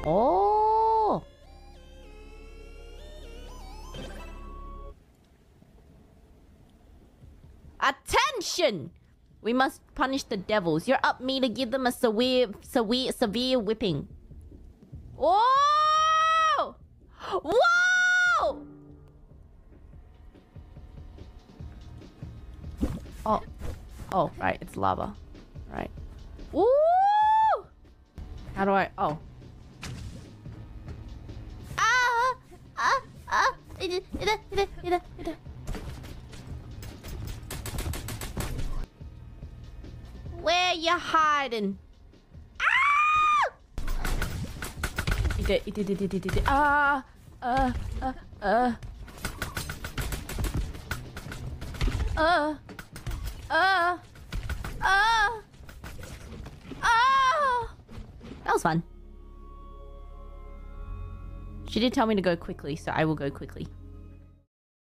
Oh! Attention! We must punish the devils. You're up me to give them a severe whipping. Whoa! Whoa! Oh. Oh, right. It's lava. Right. Woo! How do I... Oh. Where you hiding? That was fun. She did tell me to go quickly, so I will go quickly.